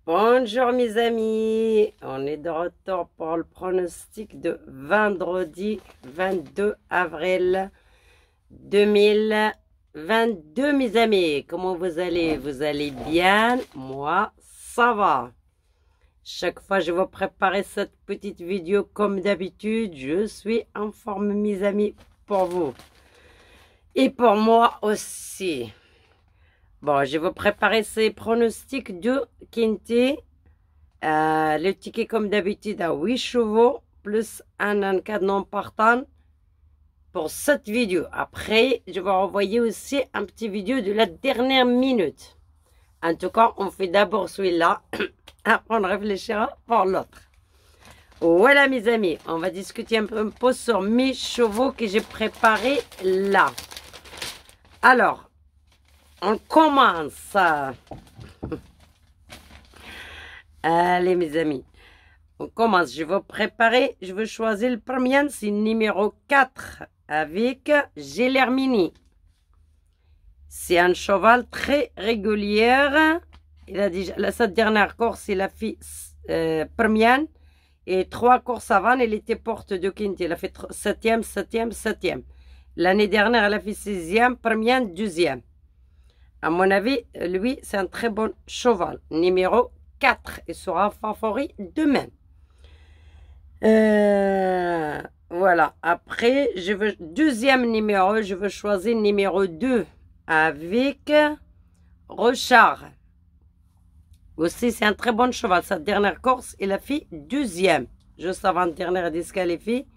Bonjour mes amis, on est de retour pour le pronostic de vendredi 22 avril 2022 mes amis. Comment vous allez? Vous allez bien? Moi, ça va. Chaque fois je vais préparer cette petite vidéo comme d'habitude. Je suis en forme mes amis pour vous. Et pour moi aussi. Bon, je vais préparer ces pronostics de Quinty. Le ticket, comme d'habitude, à 8 chevaux, plus un encadre non partant pour cette vidéo. Après, je vais envoyer aussi un petit vidéo de la dernière minute. En tout cas, on fait d'abord celui-là. Après, on réfléchira pour l'autre. Voilà, mes amis. On va discuter un peu sur mes chevaux que j'ai préparés là. Alors, on commence. Allez, mes amis. On commence. Je vais préparer. Je vais choisir le premier. C'est numéro 4 avec Gélermini. C'est un cheval très régulier. Il a déjà, sa dernière course, il a fait première. Et 3 courses avant, il était porte de Quinty. Il a fait 7e, 7e, 7e. L'année dernière, elle a fait 6e, première, 2e. À mon avis, lui, c'est un très bon cheval. Numéro 4. Il sera favori demain. Voilà. Après, deuxième numéro, je veux choisir numéro 2 avec Rochard. Aussi, c'est un très bon cheval. Sa dernière course, il a fait 2e. Juste avant la dernière disqualifiée.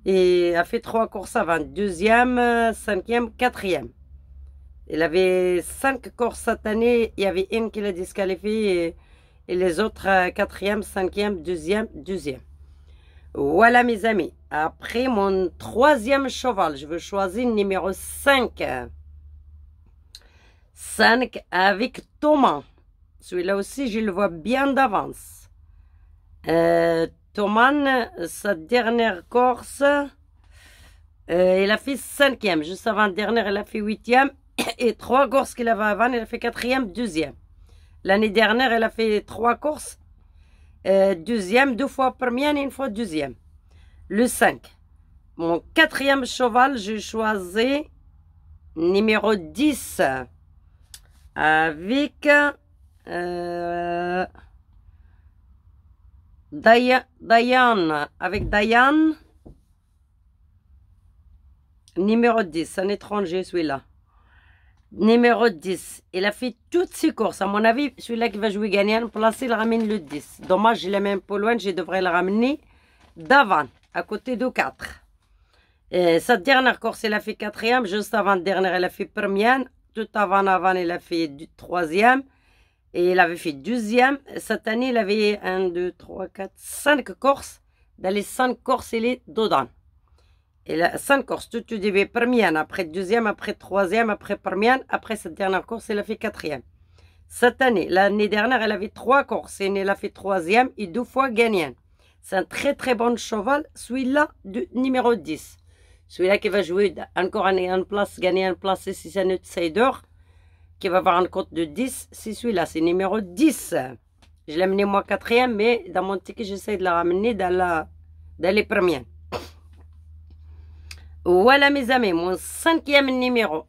Et il a fait 3 courses avant. 2e, 5e, 4e. Il avait 5 courses cette année. Il y avait une qui l'a disqualifié et les autres 4e, 5e, 2e, 2e. Voilà mes amis. Après mon 3e cheval, je veux choisir le numéro 5. 5 avec Thomas. Celui-là aussi, je le vois bien d'avance. Thomas, sa dernière course, il a fait 5e. Juste avant la dernière, il a fait 8e. Et 3 courses qu'il avait avant, il a fait 4e, 2e. L'année dernière, il a fait 3 courses. 2e, 2 fois première et 1 fois 2e. Le 5. Mon 4e cheval, j'ai choisi numéro 10. Avec Diane. Avec Diane. Numéro 10. Un étranger, celui-là. Numéro 10. Il a fait toutes ses courses. À mon avis, celui-là qui va jouer gagnant, placé, il ramène le 10. Dommage, je l'ai même pas loin. Je devrais le ramener d'avant, à côté de 4. Sa dernière course, il a fait 4e. Juste avant la dernière, il a fait première. Tout avant, il a fait 3e. Et il avait fait 2e. Cette année, il avait 1, 2, 3, 4, 5 courses. Dans les 5 courses, il est dedans. Il a 5 courses, tout au début, première, après 2e, après 3e, après première, après cette dernière course, il a fait 4e. Cette année, l'année dernière, elle avait 3 courses, et il a fait 3e et 2 fois gagnant. C'est un très très bon cheval, celui-là, de numéro 10. Celui-là qui va jouer encore en place, gagner en place, si c'est un outsider, qui va avoir un compte de 10, c'est celui-là, c'est numéro 10. Je l'ai amené moi 4e, mais dans mon ticket, j'essaie de la ramener dans les premières. Voilà mes amis, mon 5e numéro,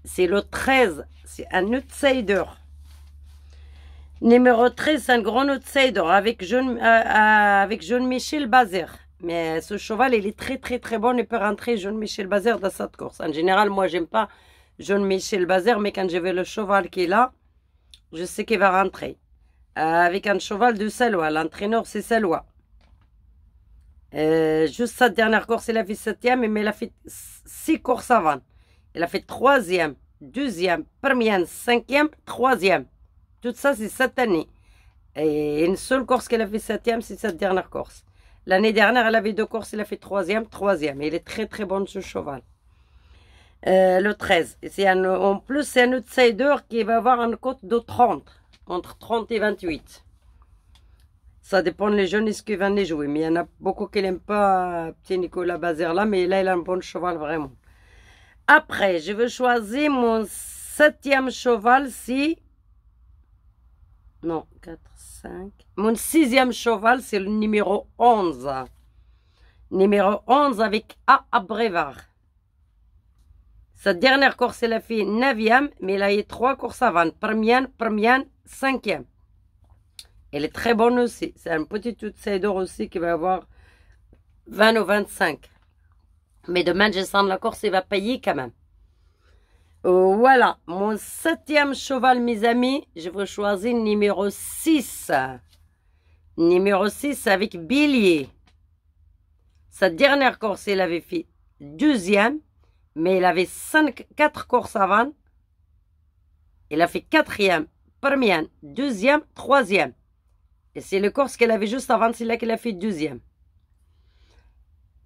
c'est le 13, c'est un outsider. Numéro 13, c'est un grand outsider avec Jean-Michel Bazir. Mais ce cheval, il est très très très bon, il peut rentrer Jean-Michel Bazir dans cette course. En général, moi, j'aime pas Jean-Michel Bazir, mais quand je vais le cheval qui est là, je sais qu'il va rentrer. Avec un cheval de Salois, l'entraîneur c'est Salois. Juste sa dernière course, il a fait 7e, mais il a fait 6 courses avant. Il a fait 3e, 2e, première, 5e, 3e. Tout ça, c'est cette année. Et une seule course qu'elle a fait 7e, c'est cette dernière course. L'année dernière, elle avait 2 courses, il a fait 3e, 3e. Il est très très bon ce cheval. Le 13. En plus, c'est un outsider qui va avoir une cote de 30. Entre 30 et 28. Ça dépend des jeunes ce qu'ils vont les jouer. Mais il y en a beaucoup qui n'aiment pas petit Nicolas Bazir là. Mais là, il a un bon cheval vraiment. Après, je vais choisir mon 7e cheval. C'est Non, 4, 5. Mon sixième cheval, c'est le numéro 11. Numéro 11 avec A à Brevard. Sa dernière course, elle a fait 9e, mais elle a eu 3 courses avant. Première, 5e. Elle est très bonne aussi. C'est un petit outsider aussi qui va avoir 20 ou 25. Mais demain, je sens la course, il va payer quand même. Voilà, mon 7e cheval, mes amis, je vais choisir numéro 6. Numéro 6 avec Bélier. Sa dernière course, il avait fait 2e, mais il avait 4 courses avant. Il a fait 4e, 1er, 2e, 3e. Et c'est le course qu'elle avait juste avant, c'est là qu'elle a fait 2e.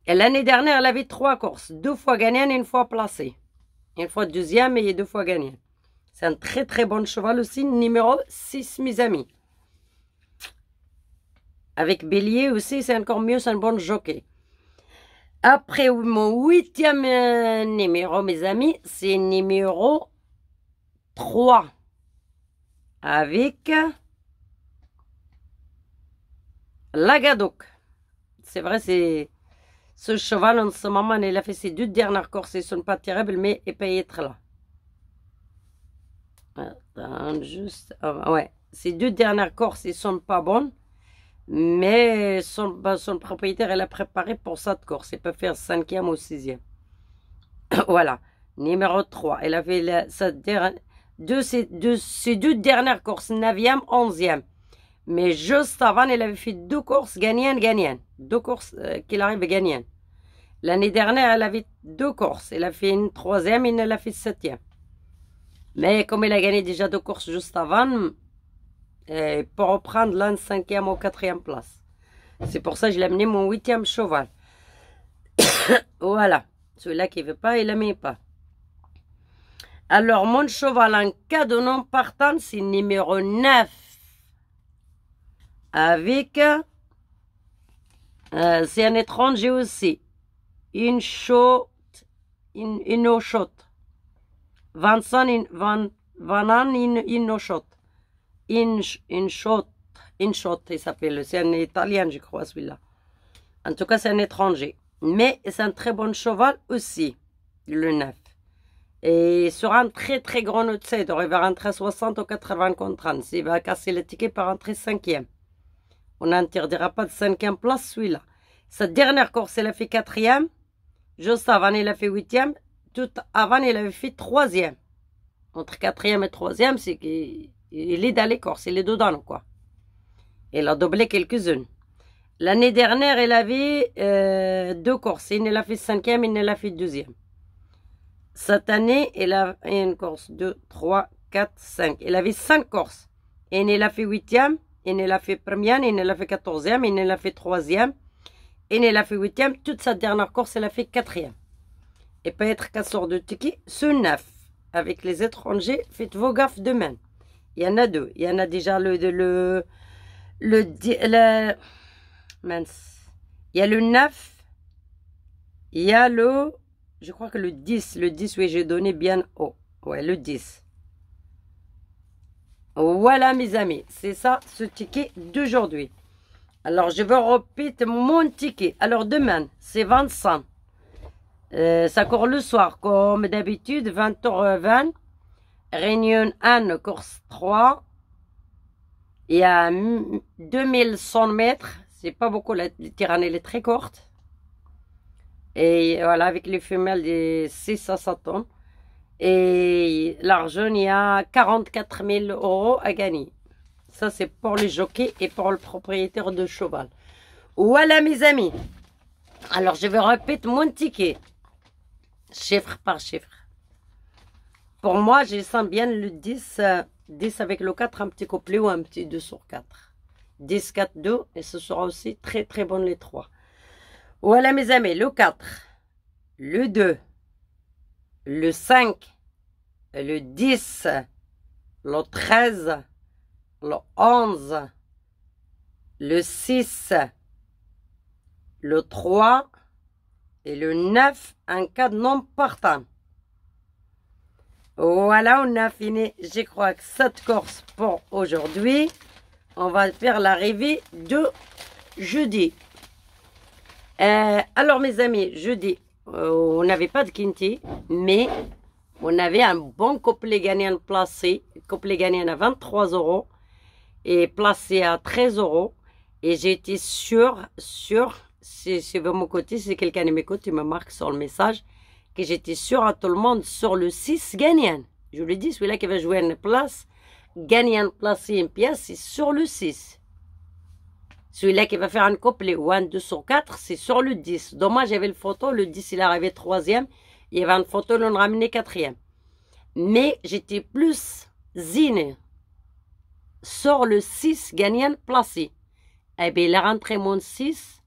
Et l'année dernière, elle avait 3 courses. 2 fois gagnante et 1 fois placée. 1 fois 2e et 2 fois gagnante. C'est un très très bon cheval aussi, numéro 6, mes amis. Avec Bélier aussi, c'est encore mieux, c'est un bon jockey. Après, mon 8e numéro, mes amis, c'est numéro 3. Avec Lagadoc. C'est vrai, c'est... Ce cheval, en ce moment, il a fait ses 2 dernières courses. Ils ne sont pas terribles, mais il peut être là. Attends, juste... ouais, ces 2 dernières courses, ils ne sont pas bonnes. Mais son propriétaire, elle a préparé pour cette course. Il peut faire 5e ou 6e. Voilà. Numéro 3. Elle a fait ces 2 dernières courses. 9e, 11e. Mais juste avant, elle avait fait 2 courses gagnantes. 2 courses qu'il arrive à gagner. L'année dernière, elle avait 2 courses. Elle a fait une 3e et elle a fait 7e. Mais comme elle a gagné déjà 2 courses juste avant, pour reprendre la 5e ou 4e place. C'est pour ça que je l'ai amené mon 8e cheval. Voilà. Celui-là qui ne veut pas, il ne l'aime pas. Alors, mon cheval en cas de non partant, c'est numéro 9. Avec... c'est un étranger aussi. Une eau shot. Vincent in shot. In shot, il s'appelle. C'est un italien, je crois, celui-là. En tout cas, c'est un étranger. Mais c'est un très bon cheval aussi, le 9. Et sur un très très grand outsider, il va rentrer à 60 ou 80 contre 30. Il va casser le ticket pour rentrer 5e. On n'interdira pas de 5e place, celui-là. Sa dernière course, il a fait 4e. Juste avant, il a fait 8e. Tout avant, il avait fait 3e. Entre 4e et 3e, c'est qu'il est dans les courses, il est dedans, quoi. Il a doublé quelques-unes. L'année dernière, il avait 2 courses. Il a fait 5e, il a fait 2e. Cette année, il a une course, 2, 3, 4, 5. Il avait 5 courses. Et il a fait 8e, il a fait 1e, il a fait 14e, il a fait 3e. Et il a fait 8e. Toute sa dernière course, il a fait 4e. Et peut-être qu'à sort de ticket, ce 9. Avec les étrangers, faites vos gaffes demain. Il y en a 2. Il y en a déjà mince. Il y a le 9. Il y a le... Je crois que le 10. Le 10, oui, j'ai donné bien haut. Ouais, le 10. Voilà, mes amis. C'est ça, ce ticket d'aujourd'hui. Alors, je vais répéter mon ticket. Alors, demain, c'est 25. Ça court le soir, comme d'habitude, 20h20. Réunion 1, course 3. Il y a 2100 mètres. C'est pas beaucoup, la tirane, elle est très courte. Et voilà, avec les femelles de 6 à 7 tonnes. Et l'argent, il y a 44 000 € à gagner. Ça, c'est pour les jockeys et pour le propriétaire de cheval. Voilà, mes amis. Alors, je vais répéter mon ticket. Chiffre par chiffre. Pour moi, je sens bien le 10, 10 avec le 4, un petit couplet ou un petit 2 sur 4. 10, 4, 2, et ce sera aussi très très bon les 3. Voilà mes amis, le 4, le 2, le 5, le 10, le 13, le 11, le 6, le 3 et le 9 en cas de non partant. Voilà, on a fini, je crois, que cette course pour aujourd'hui. On va faire l'arrivée de jeudi. Alors, mes amis, jeudi, on n'avait pas de quinti, mais on avait un bon couplet gagnant placé. Couplet gagnant à 23 € et placé à 13 €. Et j'ai été sûre, si de mon côté, si quelqu'un m'écoute, il me marque sur le message, que j'étais sûre à tout le monde sur le 6 gagnant. Je lui dis, celui-là qui va jouer une place, gagnant placé une pièce, c'est sur le 6. Celui-là qui va faire un couplet ou un 2 sur 4, c'est sur le 10. Dommage, j'avais le photo, le 10 il est arrivé 3e, il y avait une photo, l'on ramené 4e. Mais j'étais plus zine sur le 6 gagnant placé. Eh bien, il a rentré mon 6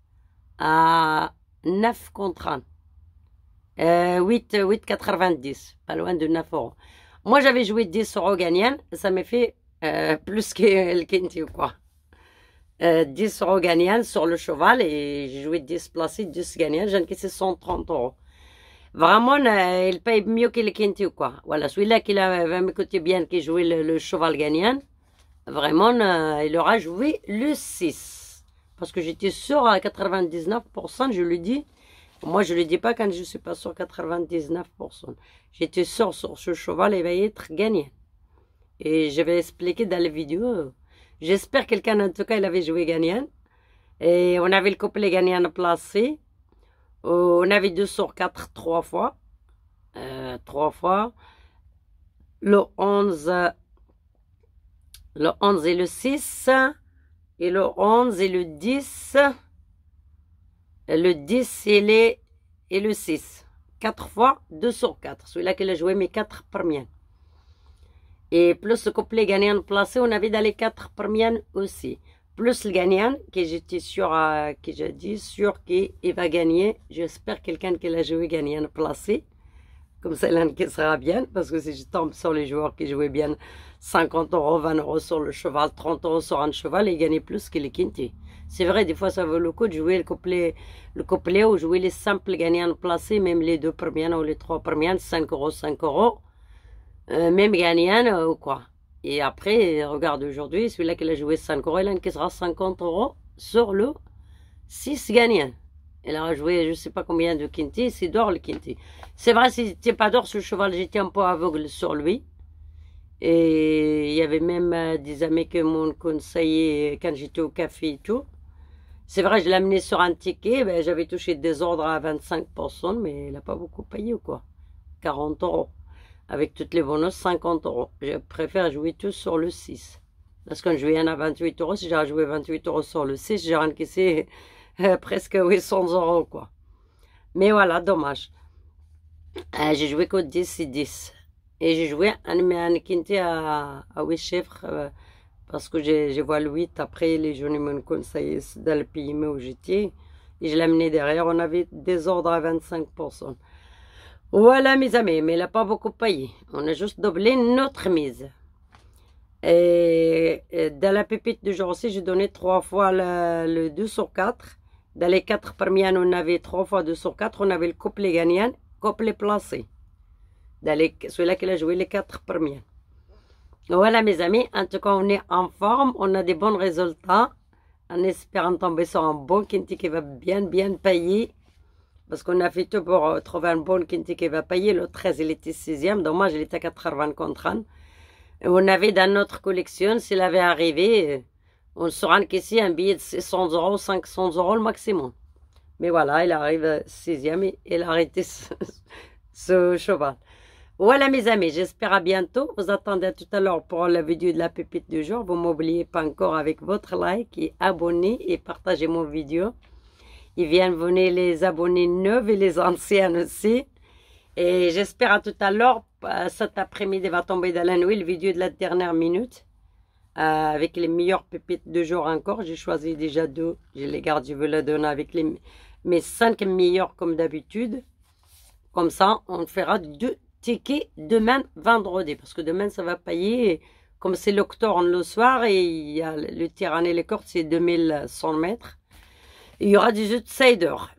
à 9 contre 1. 8,90, pas loin de 9 €. Moi, j'avais joué 10 € gagnant, ça m'a fait plus que le quinti ou quoi. 10 € gagnant sur le cheval et j'ai joué 10 placés, 10 gagnants, j'ai encaissé 130 €. Vraiment, il paye mieux que le quinti ou quoi. Voilà, celui-là qui va m'écouter bien, qui jouait le cheval gagnant, vraiment, il aura joué le 6. Parce que j'étais sûre à 99%, je lui dis. Moi, je ne le dis pas quand je ne suis pas sûre 99%. J'étais sûre sur ce cheval, il va être gagnant. Et je vais expliquer dans la vidéo. J'espère que quelqu'un, en tout cas, il avait joué gagnant. Et on avait le couplet gagnant placé. On avait 2 sur 4, 3 fois. 3 fois. Le 11 et le 6. Et le 11 et le 10. Le 10 et le 6. 4 fois, 2 sur 4. Celui-là qu'il a joué mes 4 premiers. Et plus le couplet gagnant placé, on avait dans les 4 premiers aussi. Plus le gagnant, que j'étais sûre, que j'ai dit sûr qu'il va gagner. J'espère quelqu'un qui l'a joué gagnant placé. Comme ça, il qui sera bien. Parce que si je tombe sur les joueurs qui jouaient bien 50 €, 20 € sur le cheval, 30 € sur un cheval, ils gagnaient plus que les quintés. C'est vrai, des fois, ça vaut le coup de jouer le couplet ou jouer les simples gagnants placés, même les 2 premiers ou les 3 premiers, 5 €, 5 €. Même gagnant ou quoi. Et après, regarde aujourd'hui, celui-là qui a joué 5 €, il encaissera 50 € sur le 6 gagnant. Il a joué je ne sais pas combien de quinti, c'est d'or le quinti. C'est vrai, si c'était pas d'or, ce cheval, j'étais un peu aveugle sur lui. Et il y avait même des amis qui m'ont conseillé quand j'étais au café et tout. C'est vrai, je l'ai amené sur un ticket, ben, j'avais touché des ordres à 25%, mais il n'a pas beaucoup payé ou quoi. 40 €. Avec toutes les bonus, 50 €. Je préfère jouer tous sur le 6. Parce que quand je jouais un à 28 €, si j'avais joué 28 € sur le 6, j'ai encaissé presque 800 € quoi. Mais voilà, dommage. J'ai joué que 10 et 10. Et j'ai joué un quinté à 8 chiffres parce que je vois le 8. Après, les jeunes m'ont conseillé dans le pays où j'étais. Et je l'ai amené derrière. On avait des ordres à 25%. Voilà, mes amis. Mais il n'a pas beaucoup payé. On a juste doublé notre mise. Et dans la pépite du jour aussi, j'ai donné 3 fois le 2 sur 4. Dans les 4 premières, on avait 3 fois 2 sur 4. On avait le couplet gagnant, couplet placé. Celui-là qui a joué les 4 premiers. Voilà, mes amis. En tout cas, on est en forme. On a des bons résultats. En espérant tomber sur un bon quinti qui va bien payer. Parce qu'on a fait tout pour trouver un bon quinti qui va payer. Le 13, il était 6e. Dommage, il était à 80 contre 1. On avait dans notre collection, s'il avait arrivé, on sera encaissé un billet de 600 €, 500 € le maximum. Mais voilà, il arrive 6e et il a arrêté ce cheval. Voilà mes amis, j'espère à bientôt. Vous attendez tout à l'heure pour la vidéo de la pépite du jour. Vous ne m'oubliez pas encore avec votre like et abonnez et partagez mon vidéo. Et bienvenue les abonnés neufs et les anciens aussi. Et j'espère à tout à l'heure, cet après-midi va tomber dans la nuit, la vidéo de la dernière minute. Avec les meilleures pépites de jour encore. J'ai choisi déjà 2. Je les garde, je veux les donner avec mes 5 meilleurs comme d'habitude. Comme ça, on fera 2 tickets demain vendredi. Parce que demain, ça va payer. Comme c'est l'octobre le soir et il y a le tyranné les cordes, c'est 2100 mètres. Il y aura 18 siders.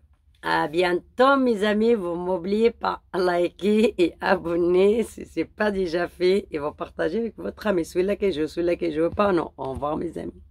À bientôt, mes amis. Vous m'oubliez pas à liker et abonner si ce n'est pas déjà fait. Et vous partagez avec votre ami. Celui-là que je veux pas. Non, au revoir, mes amis.